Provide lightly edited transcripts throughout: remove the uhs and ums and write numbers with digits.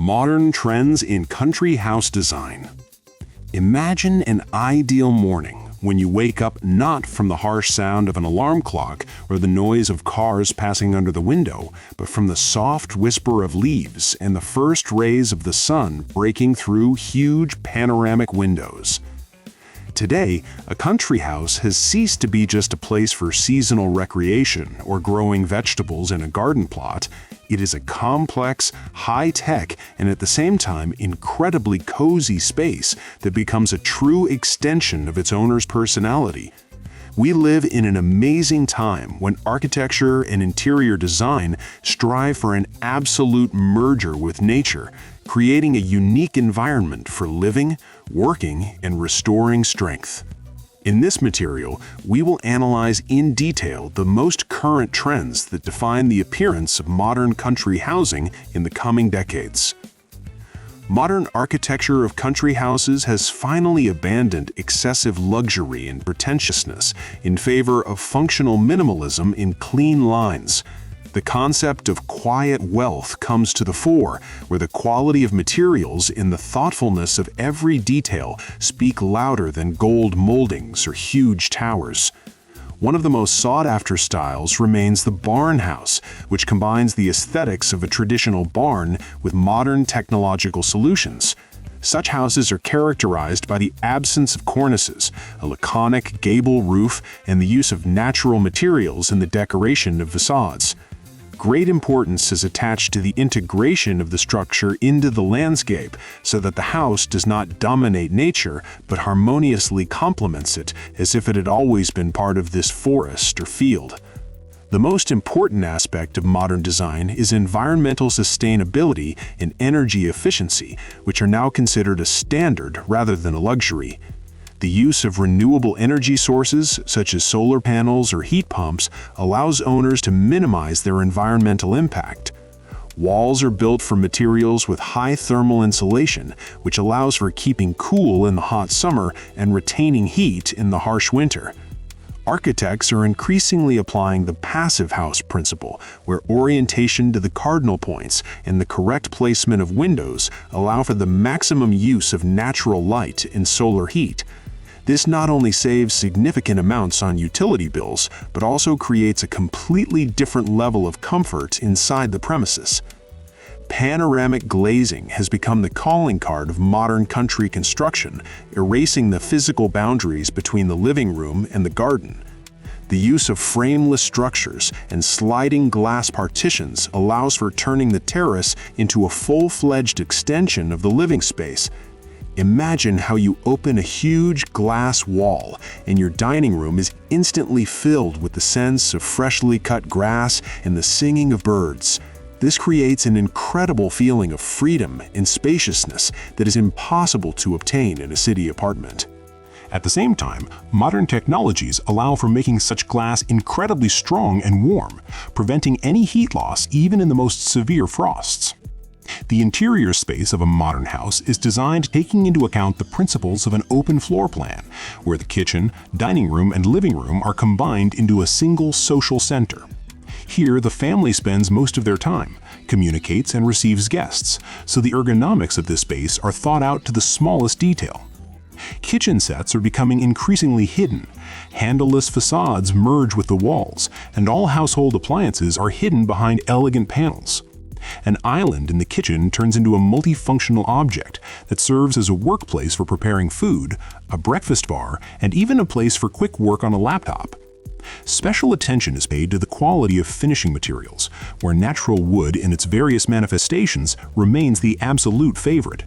Modern trends in country house design. Imagine an ideal morning when you wake up not from the harsh sound of an alarm clock or the noise of cars passing under the window, but from the soft whisper of leaves and the first rays of the sun breaking through huge panoramic windows. Today, a country house has ceased to be just a place for seasonal recreation or growing vegetables in a garden plot. It is a complex, high-tech, and at the same time incredibly cozy space that becomes a true extension of its owner's personality. We live in an amazing time when architecture and interior design strive for an absolute merger with nature, creating a unique environment for living, working, and restoring strength. In this material, we will analyze in detail the most current trends that define the appearance of modern country housing in the coming decades. Modern architecture of country houses has finally abandoned excessive luxury and pretentiousness in favor of functional minimalism in clean lines. The concept of quiet wealth comes to the fore, where the quality of materials and the thoughtfulness of every detail speak louder than gold moldings or huge towers. One of the most sought-after styles remains the Barnhouse, which combines the aesthetics of a traditional barn with modern technological solutions. Such houses are characterized by the absence of cornices, a laconic gable roof, and the use of natural materials in the decoration of facades. Great importance is attached to the integration of the structure into the landscape so that the house does not dominate nature but harmoniously complements it as if it had always been part of this forest or field. The most important aspect of modern design is environmental sustainability and energy efficiency, which are now considered a standard rather than a luxury. The use of renewable energy sources, such as solar panels or heat pumps, allows owners to minimize their environmental impact. Walls are built from materials with high thermal insulation, which allows for keeping cool in the hot summer and retaining heat in the harsh winter. Architects are increasingly applying the passive house principle, where orientation to the cardinal points and the correct placement of windows allow for the maximum use of natural light and solar heat. This not only saves significant amounts on utility bills, but also creates a completely different level of comfort inside the premises. Panoramic glazing has become the calling card of modern country construction, erasing the physical boundaries between the living room and the garden. The use of frameless structures and sliding glass partitions allows for turning the terrace into a full-fledged extension of the living space. Imagine how you open a huge glass wall and your dining room is instantly filled with the sense of freshly cut grass and the singing of birds. This creates an incredible feeling of freedom and spaciousness that is impossible to obtain in a city apartment. At the same time, modern technologies allow for making such glass incredibly strong and warm, preventing any heat loss even in the most severe frosts. The interior space of a modern house is designed taking into account the principles of an open floor plan, where the kitchen, dining room, and living room are combined into a single social center. Here, the family spends most of their time, communicates, and receives guests, so the ergonomics of this space are thought out to the smallest detail. Kitchen sets are becoming increasingly hidden. Handleless facades merge with the walls, and all household appliances are hidden behind elegant panels. An island in the kitchen turns into a multifunctional object that serves as a workplace for preparing food, a breakfast bar, and even a place for quick work on a laptop. Special attention is paid to the quality of finishing materials, where natural wood in its various manifestations remains the absolute favorite.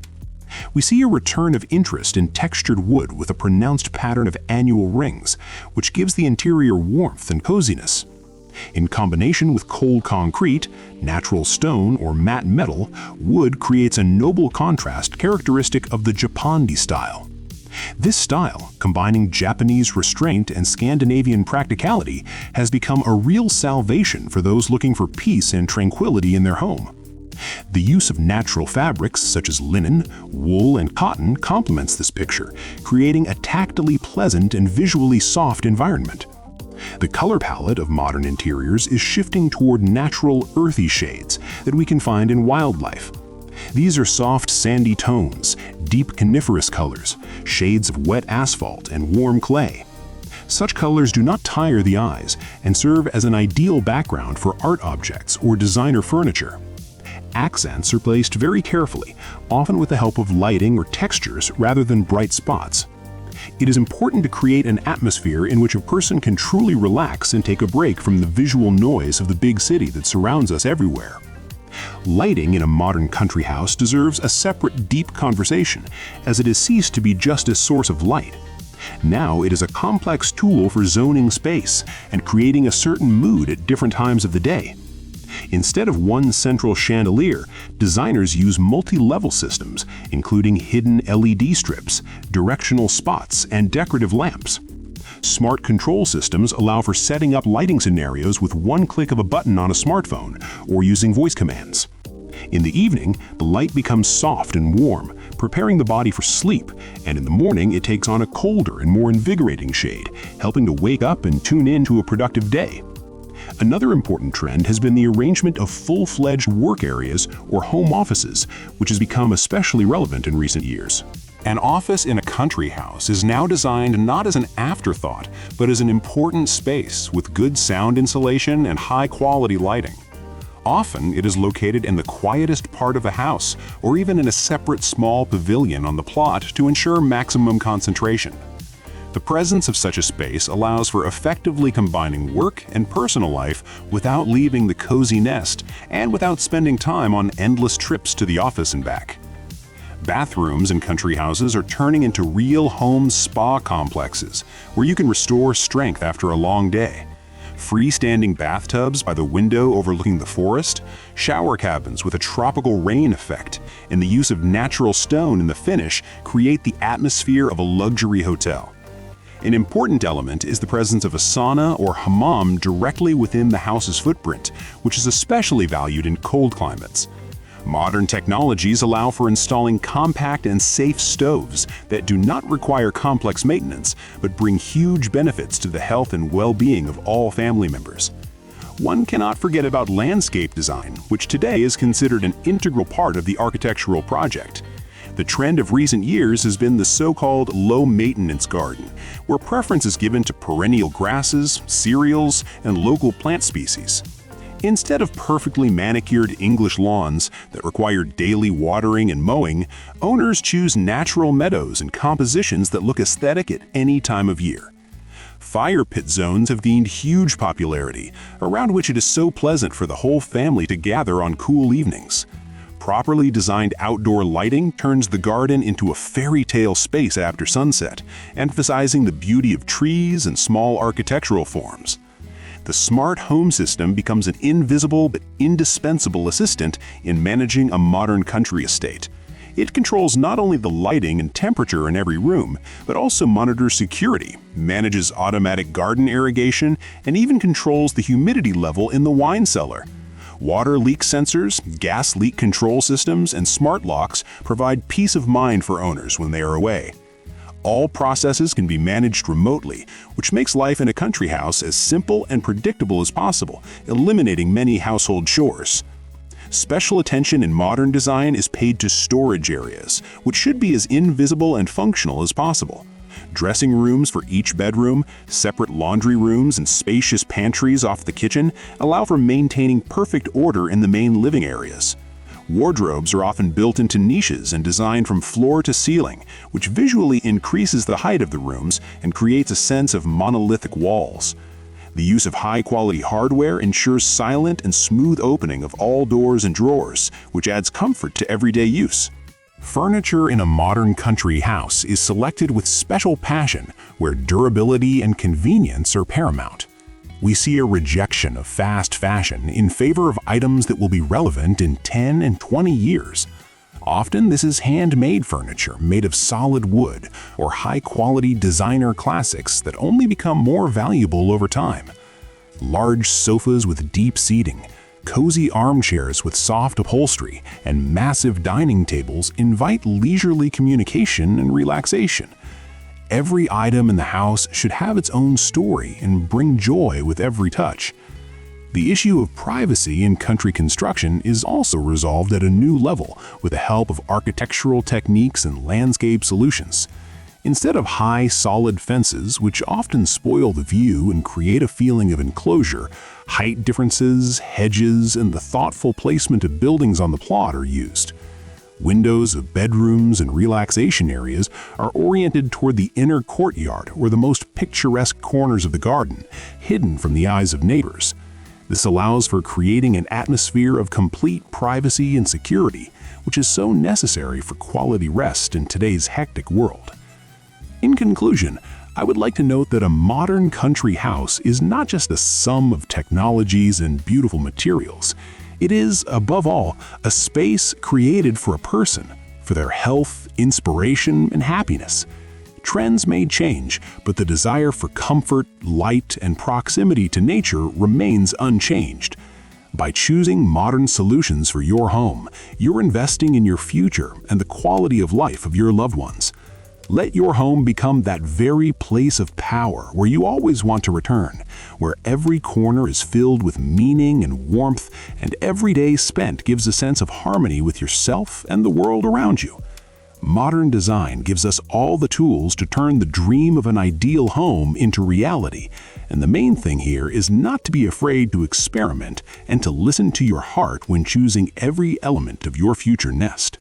We see a return of interest in textured wood with a pronounced pattern of annual rings, which gives the interior warmth and coziness. In combination with cold concrete, natural stone, or matte metal, wood creates a noble contrast characteristic of the Japandi style. This style, combining Japanese restraint and Scandinavian practicality, has become a real salvation for those looking for peace and tranquility in their home. The use of natural fabrics such as linen, wool, and cotton complements this picture, creating a tactily pleasant and visually soft environment. The color palette of modern interiors is shifting toward natural, earthy shades that we can find in wildlife. These are soft sandy tones, deep coniferous colors, shades of wet asphalt and warm clay. Such colors do not tire the eyes and serve as an ideal background for art objects or designer furniture. Accents are placed very carefully, often with the help of lighting or textures rather than bright spots. It is important to create an atmosphere in which a person can truly relax and take a break from the visual noise of the big city that surrounds us everywhere. Lighting in a modern country house deserves a separate, deep conversation, as it has ceased to be just a source of light. Now it is a complex tool for zoning space and creating a certain mood at different times of the day. Instead of one central chandelier, designers use multi-level systems, including hidden LED strips, directional spots, and decorative lamps. Smart control systems allow for setting up lighting scenarios with one click of a button on a smartphone or using voice commands. In the evening, the light becomes soft and warm, preparing the body for sleep, and in the morning it takes on a colder and more invigorating shade, helping to wake up and tune in to a productive day. Another important trend has been the arrangement of full-fledged work areas or home offices, which has become especially relevant in recent years. An office in a country house is now designed not as an afterthought, but as an important space with good sound insulation and high-quality lighting. Often, it is located in the quietest part of a house or even in a separate small pavilion on the plot to ensure maximum concentration. The presence of such a space allows for effectively combining work and personal life without leaving the cozy nest and without spending time on endless trips to the office and back. Bathrooms in country houses are turning into real home spa complexes where you can restore strength after a long day. Freestanding bathtubs by the window overlooking the forest, shower cabins with a tropical rain effect, and the use of natural stone in the finish create the atmosphere of a luxury hotel. An important element is the presence of a sauna or hammam directly within the house's footprint, which is especially valued in cold climates. Modern technologies allow for installing compact and safe stoves that do not require complex maintenance, but bring huge benefits to the health and well-being of all family members. One cannot forget about landscape design, which today is considered an integral part of the architectural project. The trend of recent years has been the so-called low-maintenance garden, where preference is given to perennial grasses, cereals, and local plant species. Instead of perfectly manicured English lawns that require daily watering and mowing, owners choose natural meadows and compositions that look aesthetic at any time of year. Fire pit zones have gained huge popularity, around which it is so pleasant for the whole family to gather on cool evenings. Properly designed outdoor lighting turns the garden into a fairy tale space after sunset, emphasizing the beauty of trees and small architectural forms. The smart home system becomes an invisible but indispensable assistant in managing a modern country estate. It controls not only the lighting and temperature in every room, but also monitors security, manages automatic garden irrigation, and even controls the humidity level in the wine cellar. Water leak sensors, gas leak control systems, and smart locks provide peace of mind for owners when they are away. All processes can be managed remotely, which makes life in a country house as simple and predictable as possible, eliminating many household chores. Special attention in modern design is paid to storage areas, which should be as invisible and functional as possible. Dressing rooms for each bedroom, separate laundry rooms, and spacious pantries off the kitchen allow for maintaining perfect order in the main living areas. Wardrobes are often built into niches and designed from floor to ceiling, which visually increases the height of the rooms and creates a sense of monolithic walls. The use of high-quality hardware ensures silent and smooth opening of all doors and drawers, which adds comfort to everyday use. Furniture in a modern country house is selected with special passion, where durability and convenience are paramount. We see a rejection of fast fashion in favor of items that will be relevant in 10 and 20 years. Often this is handmade furniture made of solid wood or high-quality designer classics that only become more valuable over time. Large sofas with deep seating, cozy armchairs with soft upholstery, and massive dining tables invite leisurely communication and relaxation. Every item in the house should have its own story and bring joy with every touch. The issue of privacy in country construction is also resolved at a new level with the help of architectural techniques and landscape solutions. Instead of high, solid fences, which often spoil the view and create a feeling of enclosure, height differences, hedges, and the thoughtful placement of buildings on the plot are used. Windows of bedrooms and relaxation areas are oriented toward the inner courtyard or the most picturesque corners of the garden, hidden from the eyes of neighbors. This allows for creating an atmosphere of complete privacy and security, which is so necessary for quality rest in today's hectic world. In conclusion, I would like to note that a modern country house is not just a sum of technologies and beautiful materials. It is, above all, a space created for a person, for their health, inspiration, and happiness. Trends may change, but the desire for comfort, light, and proximity to nature remains unchanged. By choosing modern solutions for your home, you're investing in your future and the quality of life of your loved ones. Let your home become that very place of power where you always want to return, where every corner is filled with meaning and warmth, and every day spent gives a sense of harmony with yourself and the world around you. Modern design gives us all the tools to turn the dream of an ideal home into reality, and the main thing here is not to be afraid to experiment and to listen to your heart when choosing every element of your future nest.